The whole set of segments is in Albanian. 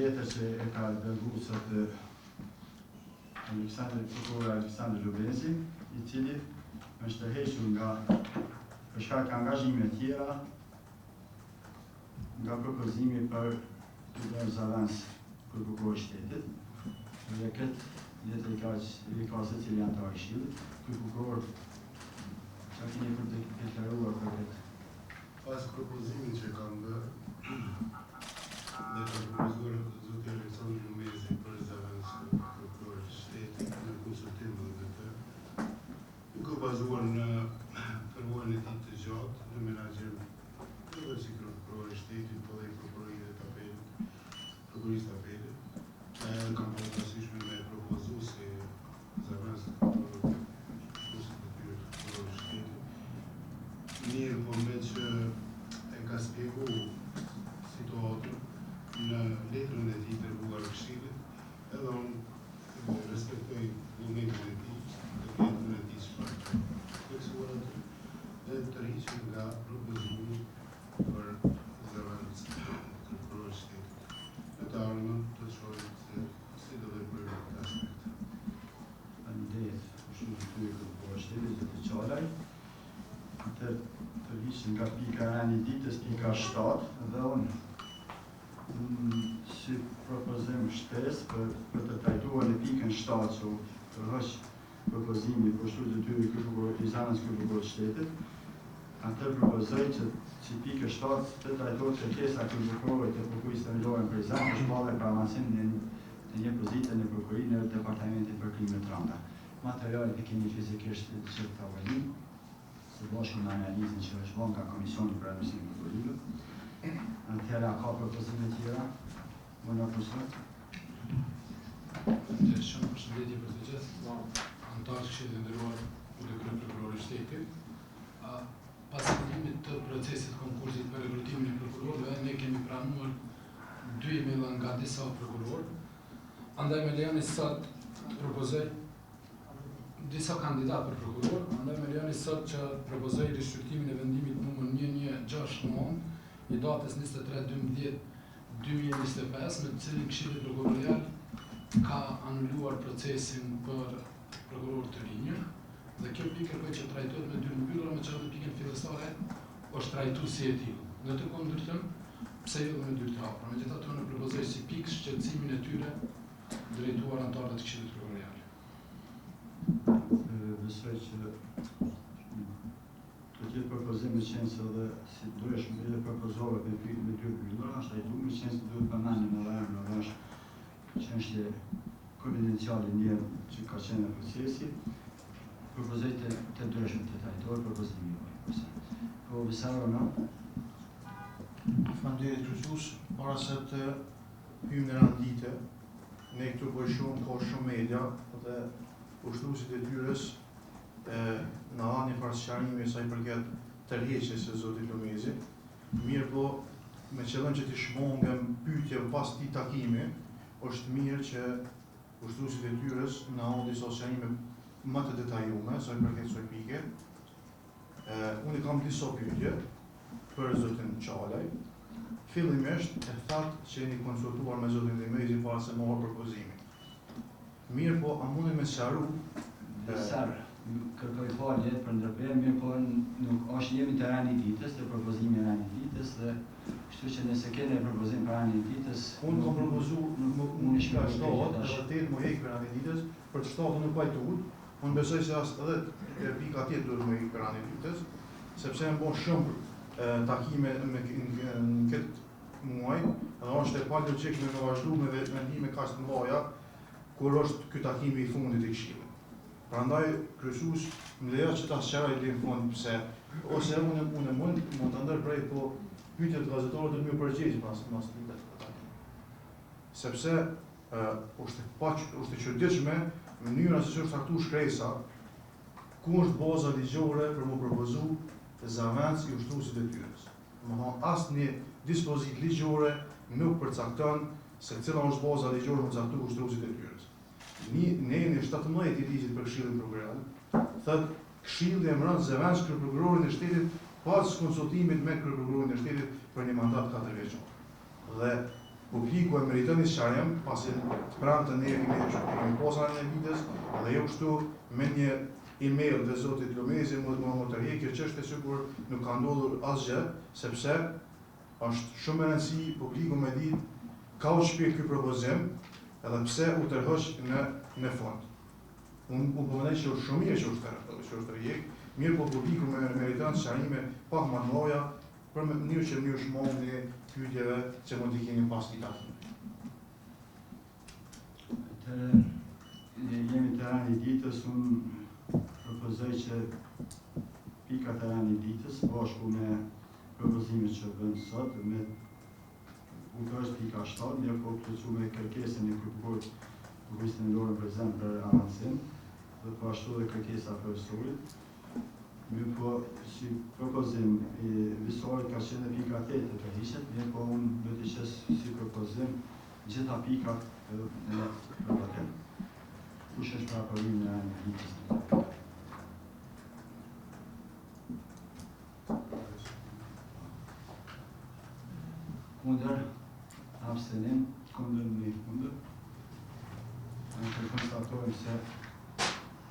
letër që e ka dërguar sot prokurori Aleksandr Lubezi, I cili është tërhequr nga për shkak të angazhimeve të tjera nga propozimi për të bërë zavans për prokuror shtetit. Dhe këtë letër I ka secili antar I Këshillit. Ky prokuror çka keni për të deklaruar për këtë? Pas propozimin që kam bërë, dhe ka propozuar zoti Aleksandr Lubezi për zavans prokuror shtetit në konsultim me të, duke bazuar në përvojën e tij të gjatë në menaxhim edhe si prokuror I shtetit, po dhe prokurorisë të apelit, kam parasysh me propozu si zavans prokuror shtetit. Mirë, po me që e ka spjegu situatën në letrën e tij dërguar Këshillit, edhe unë respektoj vullnetin e tij, letrën e tij çfarë theksuar aty, dhe tërhiqem nga propozimi për zavans prokuror shtetit. Në të ardhmen të shohim se si do të bëjmë këtë aspekt. Faleminderit, shumë të prokuror shtetit dhe të Qalaj. Tërhiqem nga pika e ditës, pika 7, dhe unë si propozim shtesë për të trajtuar në pikën 7 që tërheq propozimi për shtrues detyrë I zanës prokuror shtetit, atë propozoj që pika 7 të trajtohet kërkesa prokurorit të prokurisë të vendoren për zanë është ballë për avancim në një pozicion në prokurori në departamentin për krime të rënda. Materialet e keni fizikisht që të avalim, së bashku në analizën që është bërë nga Komisioni për Administrimin e Prokurorive. Atëherë ka propozime tjera? Më në profesor? Shumë përshëndetje për të gjithë. Antar Këshillit të nderuar të prokurori I shtetit. Pas fillimit të procesit konkursit për rekrutimin e prokurorëve, ne kemi pranuar 2 emaila nga disa prokurorë. Andaj me lejoni sot të propozoj disa kandidat për prokuror, andaj me lejoni sot që propozoj rishqyrtimin e vendimit numër 1169 I datës 23/12/2025, me të cilin Këshilli Prokurorial ka anuluar procesin për prokuror të rinj, dhe kjo pikë kërkoj që trajtohet me 2 mbyllura, me qëllë pikën fillestare është trajtu si e tillë. Në të kundërtën, pse jo dhe me 2 të hapura. Megjithatë unë propozoj si pikë shqetësimin e tyre drejtuar antarëve të Këshillit Prokurorial. Besoj që të tjetë propozime qenë dhe si duhesh edhe propozove me 2 mbyllura, është ai duhet qenë se duhet përmendim edhe emrin, është çështje konfidenciale njerë që ka qenë në procesi, propozoj të ndryshme të trajtohet propozimi. Po Visaro, no? Faleminderit kryqëzues, para se të hyjmë në rendite, ne këtu ka shumë media dhe ushtruesit e detyrës na dhanë një farë sqarimi sa I përket tërheqjes së zotit Lubezi. Mirë po, me qëllim që t'i shmongem pyetje pas këtij takimi, është mirë që ushtruesit e detyrës na dhanë disa sqarime më të detajuara sa I përket kësaj pike. Unë kam disa pyetje për zotin Qalaj. Fillimisht e thatë që jeni konsultuar me zotin Lubezi para se marrë propozimin. Mirë po, a mundi me sqaru? Kërkoj falje për ndërprerje, mirë po nuk është jemi të rani ditës, të propozimi e rani ditës, dhe kështu që nëse kene propozim për rani ditës... Unë kam propozu në shka 7, edhe 8 më hek për rani ditës, për të 7 nuk pajtur, unë besoj se as edhe pika tjetë duhet më hek për rani ditës, sepse më bon shumë takime në këtë muaj, edhe është e pa logjik me vazhdu me vendime kaq të mëdha kur është ky takimi I fundit I Këshillit. Prandaj kryqëzues më lejo që ta sqaroj deri në fund pse ose unë mund ta ndërprej, po pyetjet e gazetarëve do të më përgjigj pas ditës. Sepse është çuditshme mënyra se si është caktuar shkresa, ku është baza ligjore për më propozu zavans I ushtruesit e detyrës. Domethënë asnjë dispozit ligjore nuk përcakton se cila është baza ligjore për caktuar ushtruesit e detyrës. Ne në 17 I ligjit për Këshillin Prokurorial, thotë Këshilli emëron zavans kryeprokurorin e shtetit pas konsultimit me kryeprokurorin e shtetit për një mandat 4 vjeçor. Dhe publiku e meriton një sqarim, pasi pranë të ne kemi posën e vitës, dhe jo kështu me një email dhe zotit Lumezi më të rrje, kjo çështje sikur nuk ka ndodhur asgjë, sepse është shumë e rëndësi publiku me ditë ka u shpirë ky propozim, edhe pse u tërhoq në fond. Unë po mendoj që është shumë mirë që është rrjek, mirë po publiku meriton sqarime pak më të mëdha për mënyrë që mirë shmollën e pyetjeve që mund t'i keni pas ditës. Jemi të rani ditës, unë propozoj që pika të rani ditës, bashku me propozimet që bënë sot, me u është pika 7, mirë po plëcu me kërkesën e kërkurisë në lorën prezent për avancim, dhe po ashtu dhe kërkesa profesorit. Mirë po, si propozim i visorit ka qenë pika 8 të përhishet, mirë po unë do t'i qes si propozim gjitha pikat në propozimin. Kush është pra provimin e rani ditës në të? Kundër, abstenim, kundër një kundër. Në të konstatojmë se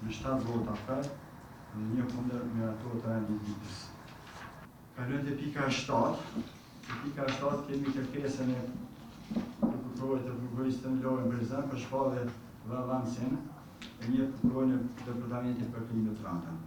me 7 vota për, dhe një kundër miratohet të rani ditës. Kalojmë te pika 7. Te pika 7 kemi kërkesën e prokurorit të prokurorisë të lorën prezent për shpallje dhe avancim e një prokurorin e departamentit për klimën të randa.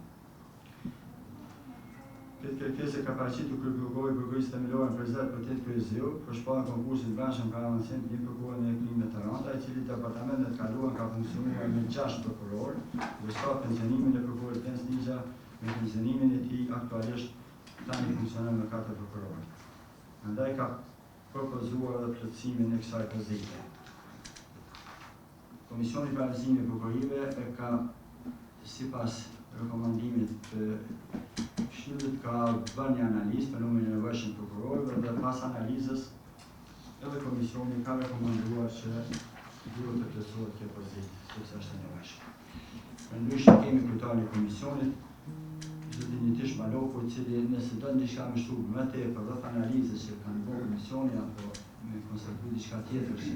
Këtë kërkesë ka paraqitur kërkugoi prokurorisë të lorën prezent për 8 kryesiu për shpalljen e konkursit të brendshëm për avancim të një prokurorin e klimës të randa, i cili departamentet kaluan ka funksionuar me 6 prokuror, dhe sa pensionimin e prokurorit Pens Ligja me pensionimin e tij aktualisht tani funksionon me 4 prokurorë. Andaj ka propozuar edhe plotësimin e kësaj pozite. Komisioni i Paralizimit të Prokurorive e ka, sipas rekomandimit të Këshillit, ka bërë një analizë për numrin e nevojshëm të prokurorëve dhe pas analizës edhe komisioni ka rekomanduar që duhet të plotësohet kjo pozitë, sepse është e nevojshme. Përndryshe kemi kryetarin e komisionit, zotin Nitish Maloku, i cili nëse do diçka më shtu më tepër rreth analizës që kanë bërë komisioni apo me konstatuar diçka tjetër që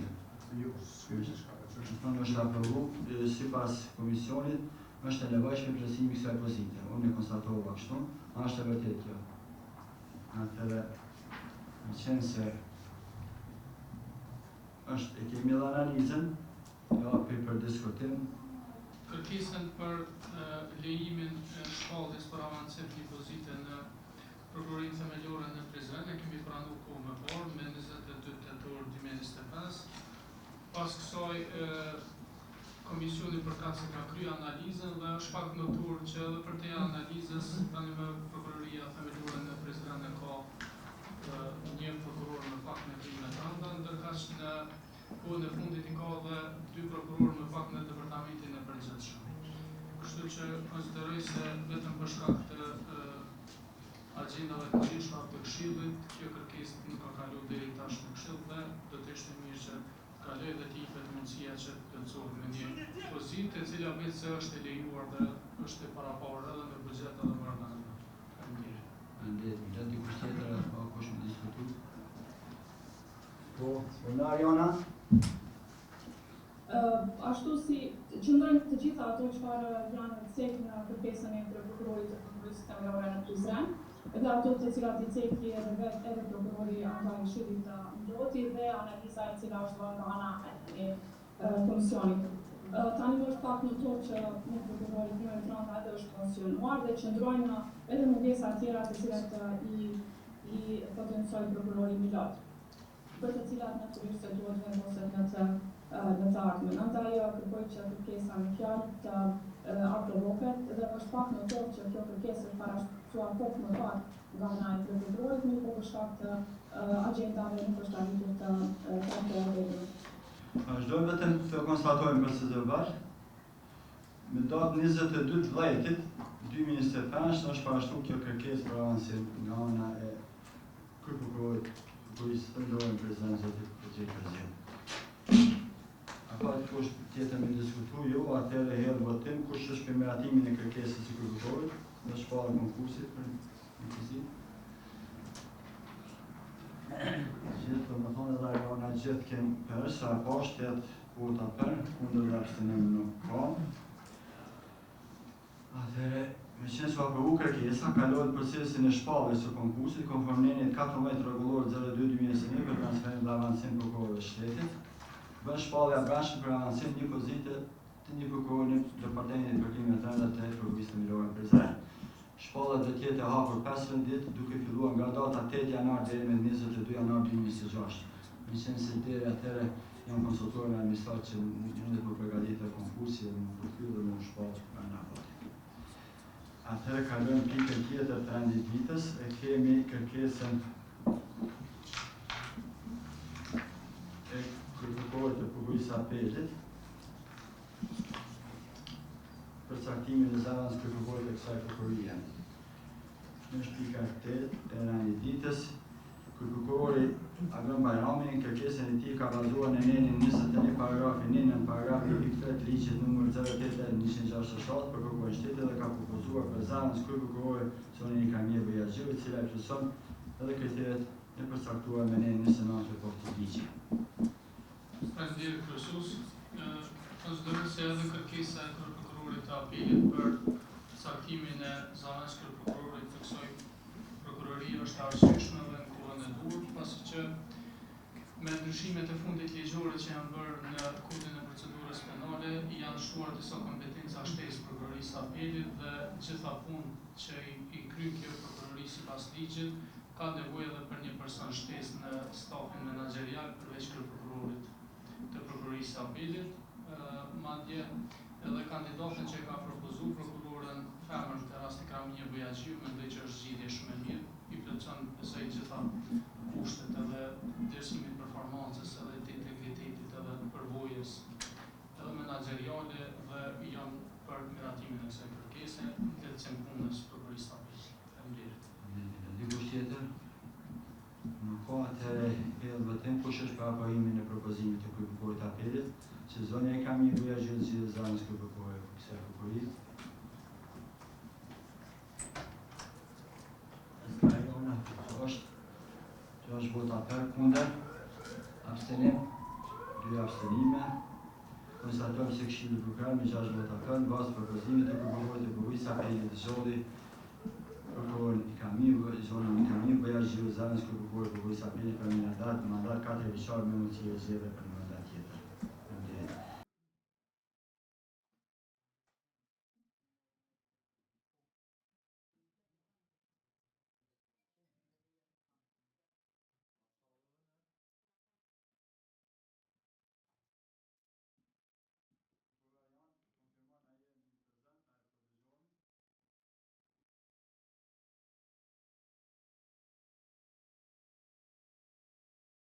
është aprovu, sipas komisionit, është e nevojshme plotësimi i kësaj pozite. Unë e konstatova kështu, është e vërtetë kjo. Atëherë, me qenë se është e kemi edhe analizën, jo për diskutim. Kërkesën për lejimin e shpalljes për avancim një pozite në prokurorinë themelore në prezent e kemi pranuar kohë më parë me 22 tetor 2025. Pas kësaj komisioni përkat se ka kryer analizën dhe është pak notur që edhe për te analizës tani me prokuroria themelore në prezent e ka një prokuror me pak në krimën e randa, ndërkaq në kohën e fundit i ka dhe 2 prokurorë me pak në departamentin e përgjithshëm. Kështu që konsideroj se vetëm për shkak të agjendave të gjitha të Këshillit, kjo kërkesë nuk ka kaluar deri tash në Këshill dhe do të ishte mirë që kaloj dhe t'i jepet mundësia që të plotësohet me një pozitë e cila vetë se është e lejuar dhe është e paraparë edhe në buxhet edhe më rëndë. Gjatë dikush tjetër apo kush më diskutu? Po, Jona? Ashtu si qëndrojnë të gjitha ato çfarë janë cek në kërkesën e prokurorit të prokurorisë themelore në Prizren, edhe ato të cilat i ceki edhe prokurori antar i Këshillit të Mloti dhe analiza e cila është bërë nga ana e komisionit. Tani është pak notor që një prokuror i krimeve të randa edhe është pensionuar dhe qëndrojnë edhe mungesa tjera të cilat i potencoj prokurori Milot, për të cilat natyrisht se duhet vendoset në të ardhmen. Andaj kërkoj që kërkesa me fjalë të aprovohet dhe është pak notor që kjo kërkesë është parashkruar kohë më parë nga ana e prokurorit, mirë po për shkak të agjendave nuk është arritur të trajtohet. Vazhdojmë vetëm të konstatojmë për së zërbar. Me datë 22 të dhjetit 2025 është parashkruar kjo kërkesë për avancim nga ana e prokurorit prokurorisë themelore në prezent zotit Përgjigj. Apo kush tjetër me diskutu, jo, atëherë hedh votim kush është për miratimin e kërkesës së prokurorit dhe shpallja konkursit për një pozitë. Gjithë, do të thonë edhe ajo gjithë kemë për, sa po 7 vota për, kundër dhe abstenim nuk ka. Atëhere, me qenë që aprovu kërkesa, kalohet procesin e shpalljes së konkursit konform nenit 14 rregullor 02/2021 për transferim dhe avancim prokurorëve shtetit. Bën shpallja brendshme për avancim një pozite të një prokuror në Departamentin e Kërkimeve të Rënda të Prokurisë Themelore në Prizren. Shpalla do të jetë e hapur 15 ditë duke filluar nga data 8 janar deri me 22 janar 2026. Me qenë se deri atëherë jam konsultuar me administratë që mundet për përgatitur konkursi dhe më përkryet dhe më shpallë për nga voti. Atëherë kalojmë pikën tjetër të rendititës e kemi kërkesën e prokurorit të Prokurisë Apelit për caktimin e zarrës prokurorit të kësaj prokurie. Është pika 8 e rendititës, prokurori Agron Bajrami në kërkesën e tij ka bazuar në nenin 21 paragrafi 9 në paragrafi 3 ligjit numër 08/167 për prokurorin shtetit dhe ka propozuar për zarrën kryeprokurore Sonini Kamie Bojazhiu, e cila plotëson edhe kriteret e përcaktuar me nenin 29 të këtij ligji. Faleminderit kryesues. Konsideroj se edhe kërkesa e prokurorit të Apelit për caktimin e zarrës kryeprokurorit të kësaj prokurorie është arsyeshme dhe në kohën e duhur, pasi që me ndryshimet e fundit ligjore që janë bërë në kodin e procedurës penale janë shtuar disa kompetenca shtesë prokurorisë së Apelit dhe gjitha punët që i kryen kjo prokurori sipas ligjit ka nevojë edhe për një person shtesë në stafin menaxherial përveç kryeprokurorit të prokurorisë së Apelit. Madje edhe kandidatën që ka propozuar prokurorën femër të rastit Kamie Bojazhiu mendoj që është zgjidhje shumë e mirë, i plotëson besoj gjitha kushtet edhe vlerësimit performancës edhe të integritetit edhe përvojës edhe menaxheriale dhe janë për miratimin e kësaj kërkese në lehtësim punës prokurorisë së Apelit. Faleminderit. Dikush tjetër? Nuk ka, atëherë edhe votoj kush është për aprovimin e propozimit të kryeprokurorit të Apelit, që zonja e Kamie Bojazhiu zgjidhet zarrës kryeprokurore për kësaj prokurie. Është vota për, kundër, abstenim, 2 abstenime. Konstatojmë se Këshilli Prokurar me 6 vota për, në bazë të propozimit të prokurorit të Prokurisë së Apelit zgjodhi prokurorin Kamie Bojazhiu zarrës kryeprokurorit të Prokurisë së Apelit për një mandat 4 vjeçar me mundësi e zgjedhje për